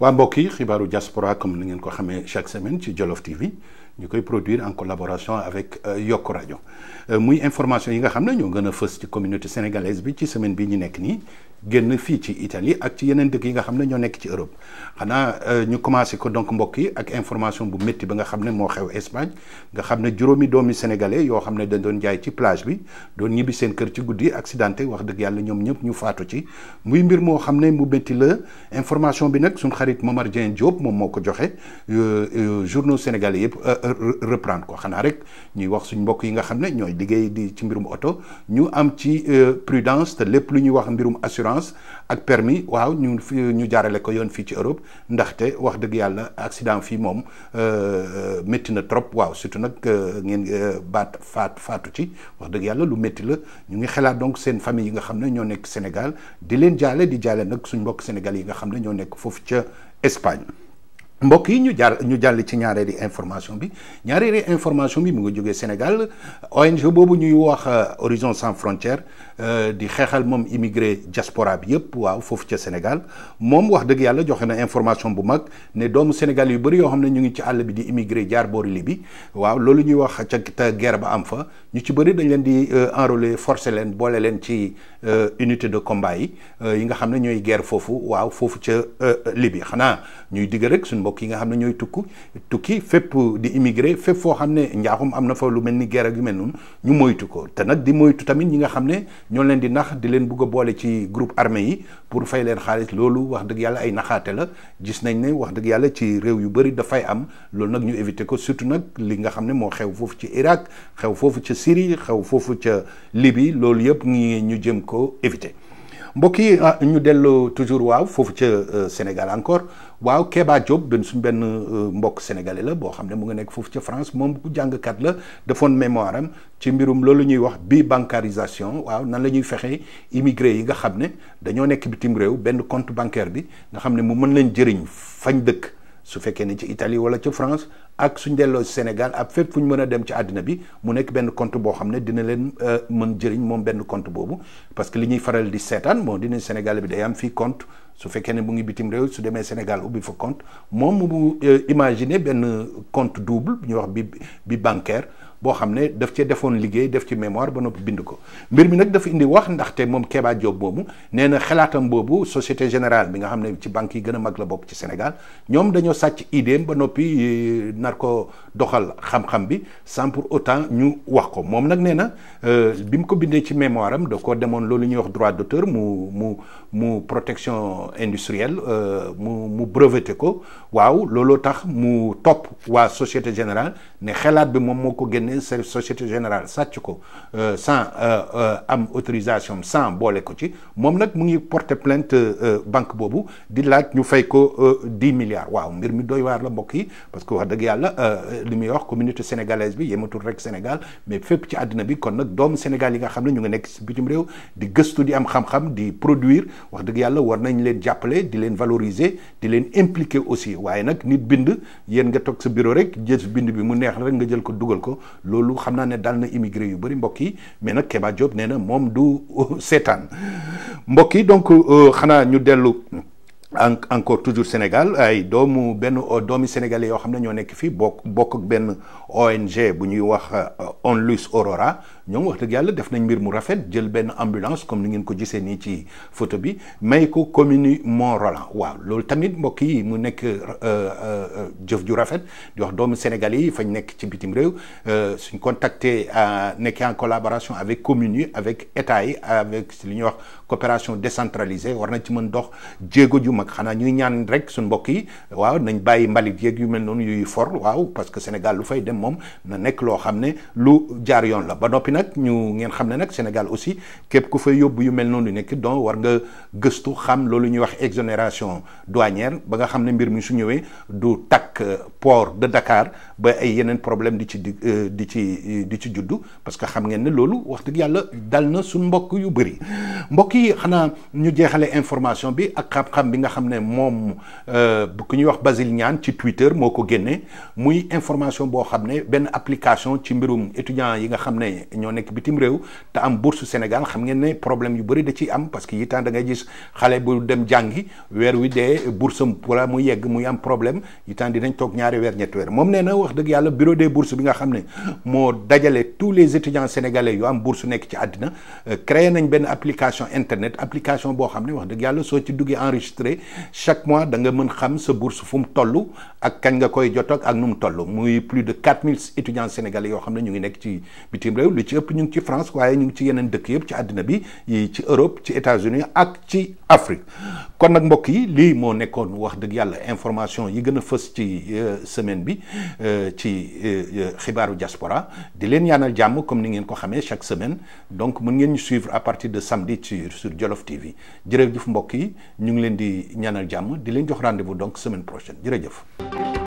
waa mbokk yi xibaaru diaspora comme ni ngeen ko xamee chaque semaine ci Jolof TV ñu koy produire en collaboration avec Yokk Radio muy information yi nga xam ne ñoo gën a fës ci communauté sénégalaise bi ci semaine bi ñu nekk nii génn fii ci Italie ak ci yeneen dëkk yi nga xam ne ñoo nekk ci Europe xanaa ñu commencé ko donc mbokk yi ak information bu métti ba nga xam ne moo xew Espagne nga xam ne juróomi doomi sénégalais yoo xam ne dañ doon jaay ci plage bi doon ñibbi seen kër ci guddi accidenté wax dëgg yàlla ñoom ñëpp ñu faatu ci muy mbir moo xam ne mu métti la information bi nag suñ xarit Momar Dieng Diop moom moo ko joxe journaux sénégalais yëpp reprendre ko xanaa rek ñuy wax suñ mbokk yi nga xam ne ñooy liggéey di ci mbirum oto ñu am ci prudence te lépp lu ñuy wax mbirum assurance ak permis waaw ñu jaarale ko yoon fii ci Europe ndaxte wax dëgg yàlla accident fii moom métti na trop waaw surtout nag ngeen faatu ci wax dëgg yàlla lu métti la ñu ngi xalaat donc seen famille yi nga xam ne ñoo nekk Sénégal di leen jaale nag suñ mbokk Sénégal yi nga xam ne ñoo nekk foofu ca Espagne. mbokk yi ñu jàll ci ñaareeli information bi mu nga jógee Sénégal ONG boobu ñuy wax Horizon Sans Frontières di xeexal moom immigré diaspora bi yëpp waaw foofu ca Sénégal moom wax dëgg yàlla joxe na information bu mag ne doomu Sénégal yu bëri yoo xam ne ñu ngi ci àll bi di immigré jaar boori Libye waaw loolu ñuy wax ca te guerre ba am fa ñu ci bëri dañ leen di enrôler forcer leen boole leen ci unité de combat yi nga xam ne ñooy guerre foofu waaw foofu ca Libye xanaa ñuy digg rek suñu mbokk yi nga xam ne ñooy tukki fépp di immigré fépp foo xam ne njaaxum am na fa lu mel ni guerre ak yu mel noonu ñu moytu ko te nag di moytu tamit ñi nga xam ne ñoo leen di nax di leen bugg a boole ci groupe armé yi pour fay leen xaalis loolu wax dëgg yàlla ay naxaate la gis nañ ne wax dëgg yàlla ci réew yu bëri dafay am loolu nag ñu éviter ko surtout nag li nga xam ne moo xew foofu ci Irak xew foofu ca Syrie xew foofu ca Libye loolu yëpp ñu jëm ko éviter mbokk yi ñu dellu toujours waaw foofu ca Sénégal encore waaw Kéba Diop doon suñ benn mbokk sénégalais la boo xam ne mu nga nekk foofu ca France moom ku jàngkat la defoon mémoire am ci mbirum loolu ñuy wax bi bancarisation waaw nan la ñuy fexee immigré yi nga xam ne dañoo nekk bitim réew benn compte bancaire bi nga xam ne mu mën leen jëriñ fañ dëkk su fekkee ne ci Italie wala ci France ak suñ delloo Sénégal ak fépp fu ñu mën a dem ci àddina bi mu nekk benn compte boo xam ne dina leen mën jëriñ moom benn compte boobu parce que li ñuy faral di seetaan moo dina Sénégal bi day am fii compte su fekkee ne mu ngi bitim réew su demee Sénégal ubbi fa compte moom mu imaginer benn compte double ñuy wax bi bancaire boo xam ne daf cee defoon liggéey def ci mémoire ba noppi bind ko mbir mi nag dafa indi wax ndaxte moom Kéba Diop boobu nee na xalaatam boobu Société Générale bi nga xam ne ci banque yi gën a mag la bokk ci Sénégal ñoom dañoo sàcc idéem ba noppi nar ko doxal xam-xam bi sans pour autant ñu wax ko moom nag nee na bi mu ko bindee ci mémoire am da ko demoon loolu ñuy wax droit d'auteur mu protection industrielle mu breveté ko waaw looloo tax mu topp waa Société Générale ne xalaat bi moom moo ko génne Société Générale sàcc ko sans am autorisation sans boole ko ci moom nag mu ngi porter plainte banque boobu di laaj ñu fay ko 10 milliards waaw mbir mi doy waar la mbokk yi parce que wax dëgg yàlla li muy wax communauté sénégalaise bi yematul rek Sénégal mais fépp ci àddina bi kon nag doomu Sénégal yi nga xam ne ñu ngi nekk si bitim réew di gëstu di am xam-xam di produire wax dëgg yàlla war nañ leen jàppale di leen valoriser di leen impliquer aussi waaye nag nit bind yéen nga toog sa bureau rek jël bind bi mu neex rek nga jël ko dugal ko loolu xam naa ne dal na immigré yu bëri mbokk yi mais nag Kéba Diop nee na moom du seetaan mbokk yi donc xanaa ñu dellu encore toujours Sénégal ay doomi sénégalais yoo xam ne ñoo nekk fii bokk ak benn ONG bu ñuy wax Onlus Aurora ñoom wax dëgg yàlla def nañ mbir mu rafet jël benn ambulance comme ni ngeen ko gisee nii ci photo bi may ko commune Mont-Rolland waaw loolu tamit mbokk yi mu nekk jëf ju rafet di wax doomu sénégalais yi fañ nekk ci bitim réew suñ contacté nekkee en collaboration avec communes yi avec état yi avec li ñuy wax coopération décentralisée war nañ ci mën dox jéego ju mag xanaa ñuy ñaan rek suñ mbokk yi waaw nañ bàyyi mbalit yeeg yu mel noonu yuy for waaw parce que Sénégal lu fay dem moom na nekk loo xam ne lu jaar yoon la ba noppi nag ñu ngeen xam ne nag Sénégal aussi képp ku fay yóbbu yu mel noonu nekk donc war nga gëstu xam loolu ñuy wax exonération douanière ba nga xam ne mbir mi su ñëwee du takk port de Dakar ba ay yeneen problème di ci juddu parce que xam ngeen ne loolu wax dëgg yàlla dal na suñ mbokk yu bëri mbokk yi xanaa ñu jeexale information bi ak xam-xam bi nga xam ne moom ku ñuy wax Basile Niane ci Twitter moo ko génnee muy information boo xam ne benn application ci mbirum étudiant yi nga xam ne ñoo nekk bitim réew te am bourse Sénégal xam ngeen ne problème yu bëri da ciy am parce que yi temps da ngay gis xale bu dem jàngi weer wi dee bourse am wala muy yegg muy am problème yi temps dinañ toog ñaari weer ñetti weer moom nee na wax dëgg yàlla bureau des bourses bi nga xam ne moo dajale tous les étudiants sénégalais yu am bourse nekk ci àddina créé nañ benn application internet application boo xam ne wax dëgg yàlla soo ci duggee enregistré chaque mois da nga mën xam sa bourse fu mu toll ak kañ nga koy jot ak nu mu toll muy plus de 4000 étudiants sénégalais yoo xam ne ñu ngi nekk ci bitim réew lu ci ëpp ñu ngi ci France waaye ñu ngi ci yeneen dëkk yëpp ci àddina bi yi ci Europe ci États-Unis ak ci Afrique kon nag mbokk yi lii moo nekkoon wax dëgg yàlla information yi gën a fës ci semaine bi ci xibaaru diaspora di leen ñaanal jàmm comme ni ngeen ko xamee chaque semaine donc mën ngeen ñu suivre à partir de samedi sur Jolof TV jërëjëf mbokk yi ñu ngi leen di ñaanal jàmm di leen jox rendez-vous donc semaine prochaine jërëjëf.